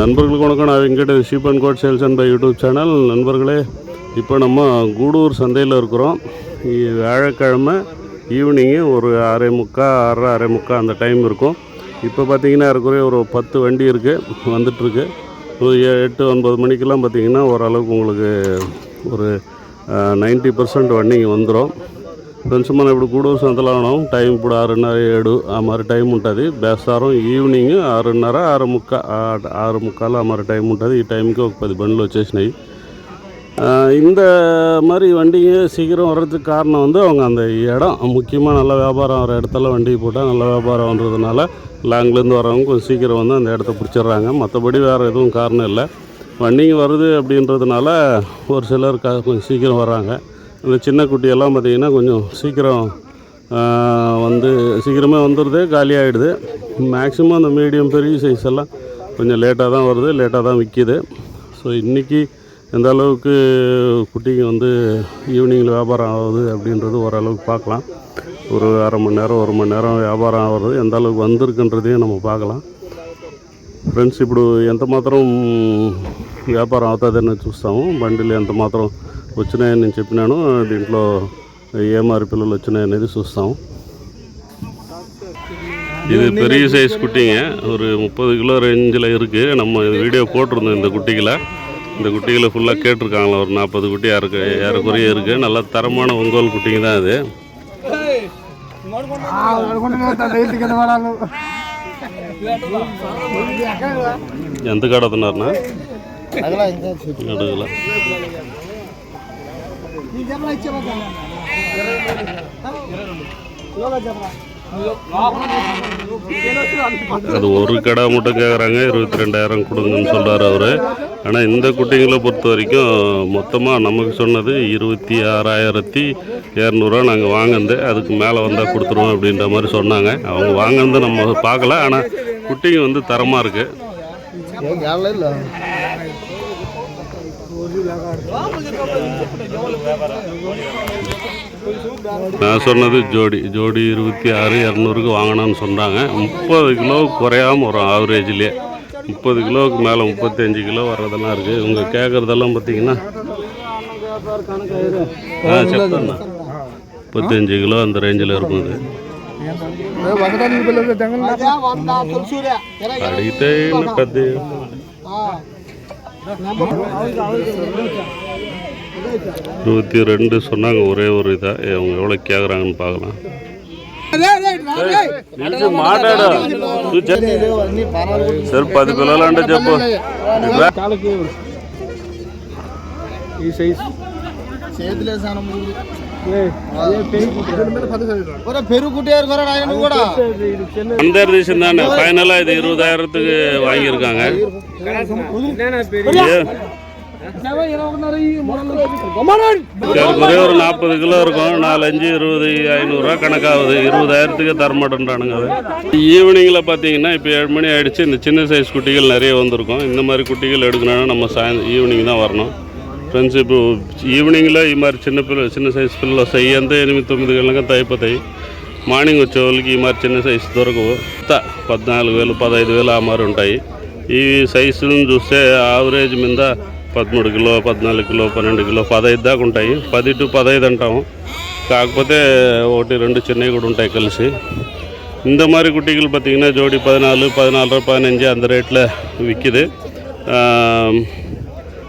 நண்பர்களுக்கு வணக்கம். நான் Venkat, sheep and goat sales and buy YouTube channel. நண்பர்களே, இப்போ நம்ம கூடூர் சந்தையில் இருக்கிறோம். வியாழக்கிழமை ஈவினிங்கு ஒரு 6:45 அந்த டைம் இருக்கும். இப்போ பார்த்திங்கன்னா இருக்கிற ஒரு 10 வண்டி இருக்குது, வந்துட்டுருக்கு. ஒரு 8-9 மணிக்கெல்லாம் பார்த்திங்கன்னா ஓரளவுக்கு உங்களுக்கு ஒரு 90% வண்டிங்க வந்துடும். ఫ్రెండ్స్ మనం ఇప్పుడు గూడూరు సంతలో ఉన్నాం. టైం ఇప్పుడు 6:30-7 ఆ మరి టైం ఉంటుంది. బేస్తారం ఈవినింగ్ 6:30-6:45 ఆ మరి టైం ఉంటుంది. ఈ టైంకి ఒక 10 బండ్లు వచ్చేసినాయి. இந்த மாதிரி வண்டிங்க சீக்கிரம் வர்றதுக்கு காரணம் வந்து அவங்க அந்த இடம் முக்கியமாக நல்ல வியாபாரம் வர இடத்துல வண்டி போட்டால் நல்ல வியாபாரம் வந்ததுனால லாங்லேருந்து வரவங்க கொஞ்சம் சீக்கிரம் வந்து அந்த இடத்த பிடிச்சிட்றாங்க. மற்றபடி வேறு எதுவும் காரணம் இல்லை. வண்டிங்க வருது அப்படின்றதுனால ஒரு சிலர் கொஞ்சம் சீக்கிரம் வர்றாங்க. இந்த சின்ன குட்டியெல்லாம் பார்த்திங்கன்னா கொஞ்சம் சீக்கிரம் வந்து சீக்கிரமே வந்துடுது, காலியாகிடுது. மேக்ஸிமம் அந்த மீடியம் பெரிய சைஸ் எல்லாம் கொஞ்சம் லேட்டாக தான் வருது, லேட்டாக தான் விற்கிது. ஸோ இன்றைக்கி எந்த அளவுக்கு குட்டிங்க வந்து ஈவினிங்கில் வியாபாரம் ஆகுது அப்படின்றது ஓரளவுக்கு பார்க்கலாம். ஒரு அரை மணி நேரம் 1 மணி நேரம் வியாபாரம் ஆகிறது எந்த அளவுக்கு வந்திருக்குன்றதையும் நம்ம பார்க்கலாம். ఫ్రెండ్స్, ఇప్పుడు ఎంత మాత్రం వ్యాపారం అవుతుందని చూస్తాము. బండిలు ఎంత మాత్రం వచ్చినాయని నేను చెప్పినాను. దీంట్లో ఏ మారి పిల్లలు వచ్చినాయనేది చూస్తాము. இது பெரிய சைஸ் குட்டிங்க, ஒரு 30 கிலோ ரேஞ்சில் இருக்குது. நம்ம வீடியோ போட்டிருந்தோம். இந்த குட்டிகளை ஃபுல்லாக கேட்டிருக்காங்களா, ஒரு 40 குட்டி ஏறக்குறைய இருக்குது. நல்ல தரமான ஒங்கோல் குட்டிங்க தான் அது. ఎంత కడుతున్నారన్నా అడుగుల அது ஒரு கடை மட்டும் கேட்குறாங்க. 22,000 கொடுங்கன்னு சொல்கிறார் அவர். ஆனால் இந்த குட்டிங்களை பொறுத்த வரைக்கும் மொத்தமாக நமக்கு சொன்னது 26,200 நாங்கள் வாங்கினது. அதுக்கு மேலே வந்தால் கொடுத்துருவோம் அப்படின்ற மாதிரி சொன்னாங்க. அவங்க வாங்கினது நம்ம பார்க்கல. ஆனால் குட்டிங்க வந்து தரமாக இருக்குது. நான் சொன்னது ஜோடி 26,200 வாங்கினான்னு சொன்னாங்க. 30 கிலோ குறையாமல் வரும் ஆவரேஜ்லேயே. 30 கிலோவுக்கு மேலே 35 கிலோ வர்றதெல்லாம் இருக்குது. இவங்க கேட்குறதெல்லாம் பார்த்திங்கன்னா 35 கிலோ அந்த ரேஞ்சில் இருக்கும். அது అడిగితే పెద్ద 22 சொன்னாங்க. ஒரே ஒரு இதாக அவங்க எவ்வளோ கேட்குறாங்கன்னு பார்க்கலாம். మాట్లాడు సార్, 10 పిల్లలు అంటే చెప్పు. అందరు తీసిందాన్ని ఫైనల్ ఇది 20,000க்கு வாங்கியிருக்காங்க. ஒரே ஒரு 40 கிலோ இருக்கும். 4-5 20,500 கணக்காகுது. 20,000க்கு தரமாட்டேன்றானுங்க. அது ஈவினிங்கில் பார்த்தீங்கன்னா இப்போ 7 மணி ஆகிடுச்சு. இந்த சின்ன சைஸ் குட்டிகள் நிறைய வந்திருக்கும். இந்த மாதிரி குட்டிகள் எடுக்கணும்னா நம்ம ఈవినింగ్ தான் வரணும். ఫ్రెండ్స్, ఇప్పుడు ఈవినింగ్లో ఈ మరి చిన్న సైజు పిల్లలు వస్తాయి. ఎంత 8-9 గంటలకు అయిపోతాయి. మార్నింగ్ వచ్చే వాళ్ళకి ఈ మరి చిన్న సైజు దొరకవు. 14,000 15,000 ఆ మరి ఉంటాయి. ఈ సైజులను చూస్తే ఆవరేజ్ మీద 13 కిలో 14 కిలో 12 కిలో 15 దాకా ఉంటాయి. 10 to 15 అంటాము. కాకపోతే 1-2 చిన్నవి కూడా ఉంటాయి కలిసి. இந்த மாதிரி குட்டிகள் பார்த்திங்கன்னா ஜோடி 14, 14, 15 அந்த ரேட்டில் விற்கிது.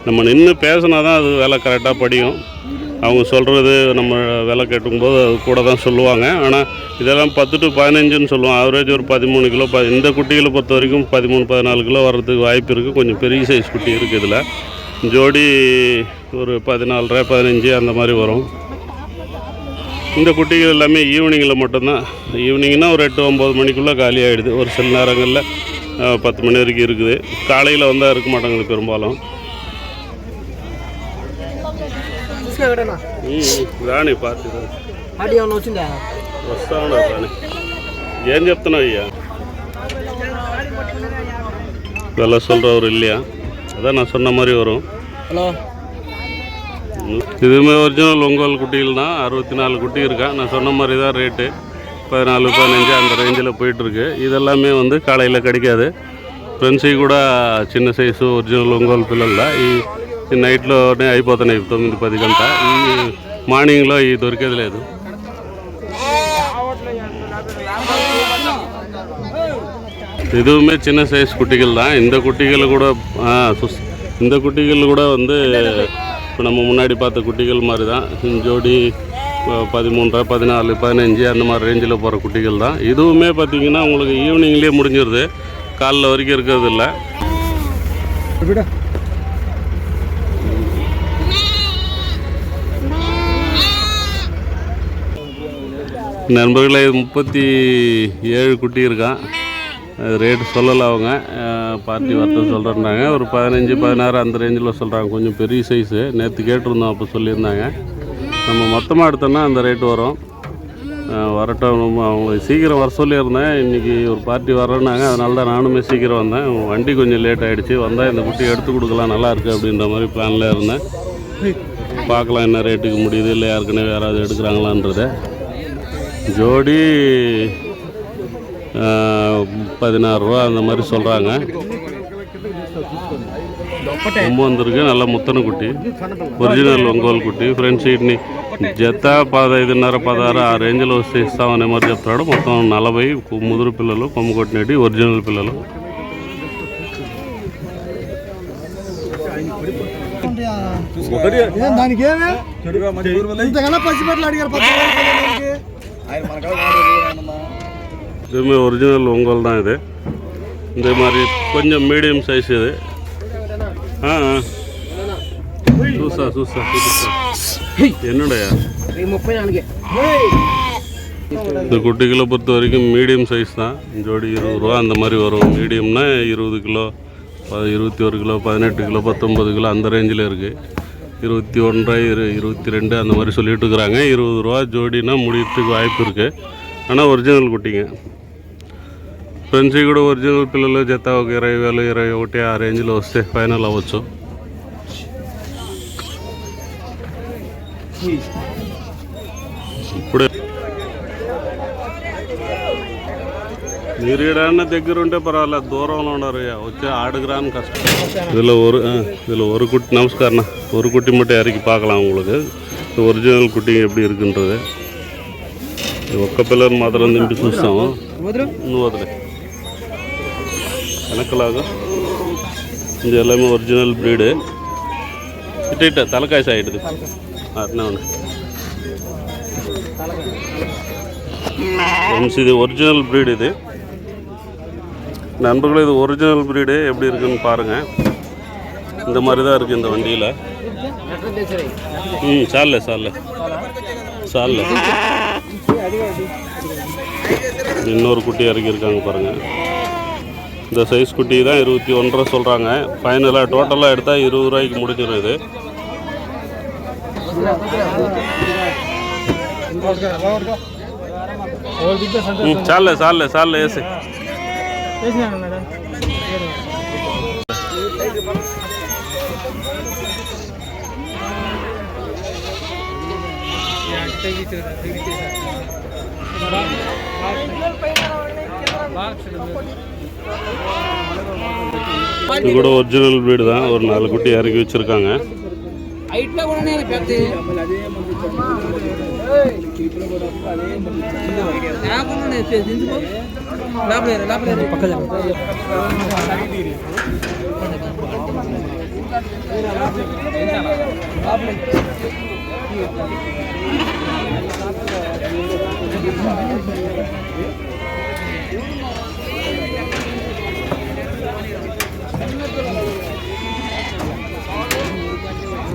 நம்ம நின்று பேசினா தான் அது விலை கரெக்டாக படியும். அவங்க சொல்கிறது நம்ம விலை கேட்டுக்கும்போது அது கூட தான் சொல்லுவாங்க. ஆனால் இதெல்லாம் 10 to 15ன்னு சொல்லுவோம். ஆவரேஜ் ஒரு 13 கிலோ. இந்த குட்டிகளை பொறுத்த வரைக்கும் 13-14 கிலோ வர்றதுக்கு வாய்ப்பு இருக்குது. கொஞ்சம் பெரிய சைஸ் குட்டி இருக்குது. இதில் ஜோடி ஒரு 14, 15 அந்த மாதிரி வரும். இந்த குட்டிகள் எல்லாமே ஈவினிங்கில் மட்டும்தான். ஈவினிங்னா ஒரு 8-9 மணிக்குள்ளே காலி ஆகிடுது. ஒரு சில நேரங்களில் 10 மணி வரைக்கும் இருக்குது. காலையில் வந்தால் இருக்க மாட்டாங்குது பெரும்பாலும். రాని పార్టీ వస్తా ఉన్నారు. రాని ఏం చెప్తున్నావు అయ్యా? వెళ్ళ சொல்கிறவர் இல்லையா? அதான் நான் சொன்ன மாதிரி வரும். ஹலோ, இதுவுமே ஒரிஜினல் ஒங்கோல் குட்டிகள் தான். 64 குட்டி இருக்கா. நான் சொன்ன மாதிரி தான் ரேட்டு. 14-15 அந்த ரேஞ்சில் போயிட்டுருக்கு. இதெல்லாமே வந்து காலையில் கிடைக்காது. ఫ్రెండ్స్ ఇవి కూడా చిన్న సైజు ఒరిజినల్ ఒంగోలు పిల్లల ఈ నైట్లోనే అయిపోతున్నాయి 9-10 గంట. ఈ మార్నింగ్లో ఈ దొరికేది లేదు. இதுவுமே சின்ன சைஸ் குட்டிகள் தான். இந்த குட்டிகள் கூட வந்து இப்போ நம்ம முன்னாடி பார்த்த குட்டிகள் மாதிரி தான். ஜோடி 13, 14, 15 அந்த மாதிரி ரேஞ்சில் போகிற குட்டிகள் தான். இதுவுமே பார்த்திங்கன்னா உங்களுக்கு ஈவினிங்லேயே முடிஞ்சிருது, காலைல வரைக்கும் இருக்கிறது இல்லை. நண்பர்களே 37 குட்டி இருக்கான். ரேட்டு சொல்லலை அவங்க, பார்ட்டி வரட்டு சொல்கிறேன்னாங்க. ஒரு 15, 16 அந்த ரேஞ்சில் சொல்கிறாங்க. கொஞ்சம் பெரிய சைஸு. நேற்று கேட்டிருந்தோம், அப்போ சொல்லியிருந்தாங்க. நம்ம மொத்தமாக எடுத்தோன்னா அந்த ரேட்டு வரும். வரட்டும், அவங்க சீக்கிரம் வர சொல்லியிருந்தேன். இன்றைக்கி ஒரு பார்ட்டி வரேன்னாங்க, அதனால தான் நானுமே சீக்கிரம் வந்தேன். வண்டி கொஞ்சம் லேட் ஆகிடுச்சு. வந்தால் இந்த குட்டி எடுத்து கொடுக்கலாம், நல்லாயிருக்கு அப்படின்ற மாதிரி பிளானில் இருந்தேன். பார்க்கலாம் என்ன ரேட்டுக்கு முடியுது, இல்லை யாருக்குன்னு யாராவது எடுக்கிறாங்களான்றத. ஜோடி 16 ரூபா அந்த மாதிரி சொல்கிறாங்க. ரொம்ப வந்திருக்கு, நல்ல முத்தன குட்டி, ఒరిజినల్ ఒంగోలు కుట్టి. ఫ్రెండ్స్ వీటిని జత 15.5, 16 ఆ రేంజ్లో వస్తే ఇస్తామనే మరి చెప్తాడు. మొత్తం 40 ముదురు పిల్లలు, కొమ్ము కొట్టినవి ఒరిజినల్ పిల్లలు. இதுவுமே ஒரிஜினல் ஒங்கோல் தான் இது. இந்த மாதிரி கொஞ்சம் மீடியம் சைஸ் இது. சூசா என்னடையா இந்த குட்டிகளை பொறுத்த வரைக்கும் மீடியம் சைஸ் தான். ஜோடி 20 ரூபா அந்த மாதிரி வரும். மீடியம்னா 20 கிலோ, 21 கிலோ, 18 கிலோ, 19 கிலோ அந்த ரேஞ்சில் இருக்குது. 21, 22 அந்த மாதிரி சொல்லிட்டு இருக்கிறாங்க. 20 ரூபா ஜோடினா முடியறதுக்கு வாய்ப்பு இருக்குது. ஆனால் ஒரிஜினல் குட்டிங்க. ఫ్రెండ్స్ కూడా ఒరిజినల్ పిల్లలు జత ఒక 20,000, 21 ఆ రేంజ్లో వస్తే ఫైనల్ అవ్వచ్చు. ఇప్పుడే మీరు ఏడన్నా దగ్గర ఉంటే పర్వాలేదు, దూరంలో ఉన్నారు, వచ్చి ఆడుకురాன்னு கஷ்டம். இதில் ஒரு குட்டி, நமஸ்காரண்ணா, ஒரு குட்டி மட்டும் இறக்கி பார்க்கலாம் உங்களுக்கு ఒరిజినల్ కుట్టి எப்படி இருக்குன்றது. ఒక్క పిల్లలు మాత్రం దింపి చూస్తాము. నువ్వు వదిలే వెనకలాగా. ఇది எல்லாமே ఒరిజినల్ బ్రీడ్. ఇట్ట తలకాయ సైడ్ది అట్నే ఉంది. இது ஒரிஜினல் ப்ரீடு. இது நண்பர்களே, இது ஒரிஜினல் ப்ரீடு எப்படி இருக்குன்னு பாருங்கள். இந்த மாதிரி தான் இருக்குது இந்த வண்டியில். சால்ல இன்னொரு குட்டி இறக்கியிருக்காங்க பாருங்கள். இந்த சைஸ் குட்டி தான் 21 ரூபா சொல்கிறாங்க. ஃபைனலாக டோட்டலாக எடுத்தால் 20 ரூபாய்க்கு முடிஞ்சிடும் இது. చాలే వేసి இது கூட ஒரிஜினல் வீடு தான். ஒரு 4 குட்டி இறக்கி வச்சுருக்காங்க.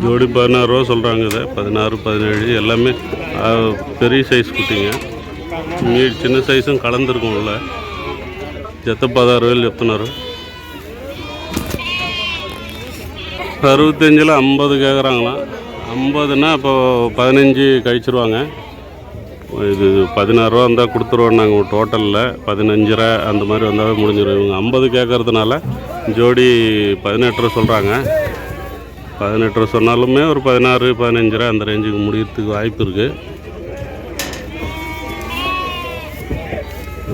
ஜோடி 16 ரூபா சொல்கிறாங்க. இதை 16, 17 எல்லாமே பெரிய சைஸ் குட்டிங்க. చిన్న సైజు కలందరుకు ఉల్ల జత 16,000 చెప్తున్నారు. 65 50 கேட்குறாங்களாம். 50னா இப்போ 15 கழிச்சிருவாங்க. இது 16 ரூபா இருந்தால் கொடுத்துருவோம் நாங்கள். டோட்டலில் 15.5 அந்த மாதிரி வந்தாவே முடிஞ்சிடும். இவங்க 50 கேட்குறதுனால ஜோடி 18 ரூபா சொல்கிறாங்க. 18 ரூபா சொன்னாலுமே ஒரு 16, 15 அந்த ரேஞ்சுக்கு முடியறதுக்கு வாய்ப்பு இருக்குது.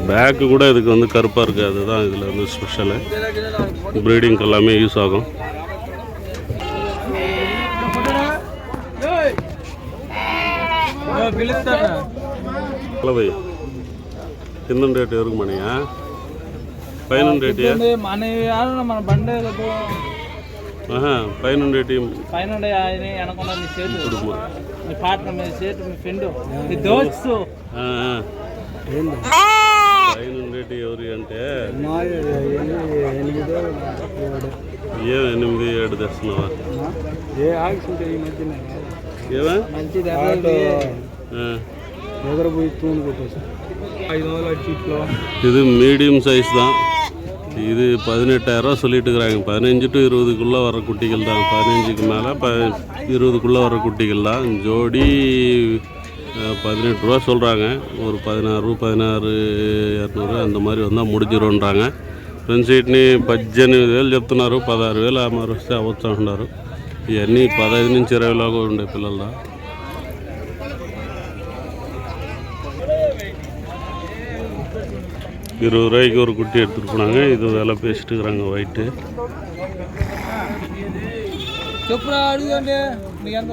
பேக்கு கூட இதுக்கு வந்து கருப்பாக இருக்குது. அதுதான் இதில் வந்து ஸ்பெஷலு. ப்ரீடிங்க்கு எல்லாமே யூஸ் ஆகும். కింద రేటు ఎవరికి మనయా పైన రేటు మన మన బండి పైన రేటు పైన ఆయన అనకుండా మీ చేతి మీ పార్ట్నర్ మీ చేతి మీ ఫ్రెండ్ మీ దోస్తు పైన రేటు ఎవరి అంటే 8-7 తెస్తున్నావా? இது மீடியம் சைஸ் தான். இது 18,000 சொல்லிட்டு இருக்கிறாங்க. 15 to 20க்குள்ளே வர குட்டிகள் தான். 15க்கு மேலே 20க்குள்ளே வர குட்டிகள் தான். ஜோடி 18 ரூபா சொல்கிறாங்க. ஒரு 16,200 அந்த மாதிரி வந்தால் முடிஞ்சிரும்ன்றாங்க. ఫ్రెండ్స్ వీటిని 18,000 చెప్తున్నారు. 16,000 అమ్మారు వస్తే అవ్వచ్చు అంటున్నారు. ఇవన్నీ 15 నుంచి 20 లాగా ఉండే పిల్లలు. 20 ரூபாய்க்கு ஒரு குட்டி எடுத்துகிட்டு போனாங்க. இது விலை பேசிட்டு இருக்கிறாங்க. ஒயிட்டு చెప్పురా అడుగుండి మీకు ఎంత